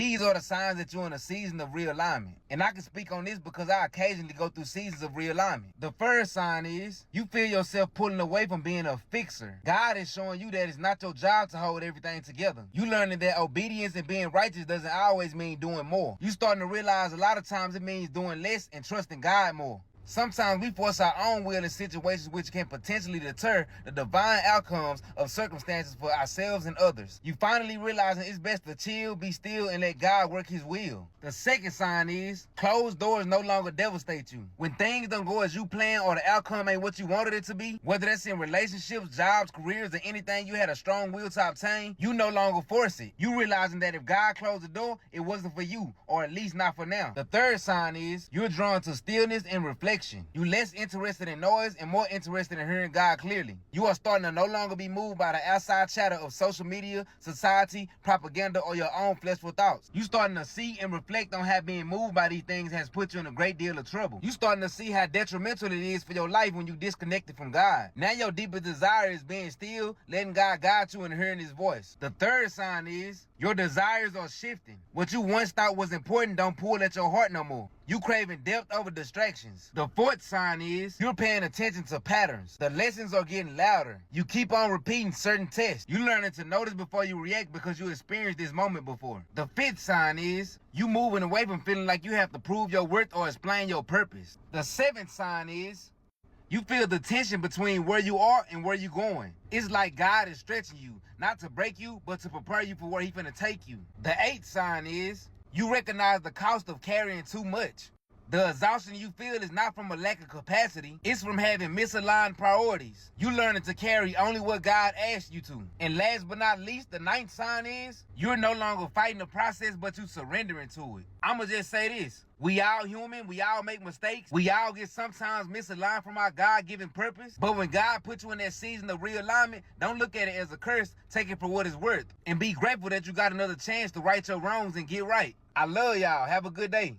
These are the signs that you're in a season of realignment. And I can speak on this because I occasionally go through seasons of realignment. The first sign is you feel yourself pulling away from being a fixer. God is showing you that it's not your job to hold everything together. You learning that obedience and being righteous doesn't always mean doing more. You starting to realize a lot of times it means doing less and trusting God more. Sometimes we force our own will in situations which can potentially deter the divine outcomes of circumstances for ourselves and others. You finally realizing it's best to chill, be still, and let God work his will. The second sign is closed doors no longer devastate you. When things don't go as you planned or the outcome ain't what you wanted it to be, whether that's in relationships, jobs, careers, or anything you had a strong will to obtain, you no longer force it. You realizing that if God closed the door, it wasn't for you, or at least not for now. The third sign is you're drawn to stillness and reflection. You're less interested in noise and more interested in hearing God clearly. You are starting to no longer be moved by the outside chatter of social media, society, propaganda, or your own fleshful thoughts. You starting to see and reflect on how being moved by these things has put you in a great deal of trouble. You starting to see how detrimental it is for your life when you disconnected from God. Now your deepest desire is being still, letting God guide you and hearing his voice. The third sign is your desires are shifting. What you once thought was important don't pull at your heart no more. You craving depth over distractions. The fourth sign is you're paying attention to patterns. The lessons are getting louder. You keep on repeating certain tests. You learning to notice before you react because you experienced this moment before. The fifth sign is you moving away from feeling like you have to prove your worth or explain your purpose. The seventh sign is you feel the tension between where you are and where you're going. It's like God is stretching you, not to break you, but to prepare you for where he's finna take you. The eighth sign is you recognize the cost of carrying too much. The exhaustion you feel is not from a lack of capacity. It's from having misaligned priorities. You learning to carry only what God asked you to. And last but not least, the ninth sign is you're no longer fighting the process, but you surrendering to it. I'ma just say this. We all human. We all make mistakes. We all get sometimes misaligned from our God-given purpose. But when God puts you in that season of realignment, don't look at it as a curse. Take it for what it's worth. And be grateful that you got another chance to right your wrongs and get right. I love y'all. Have a good day.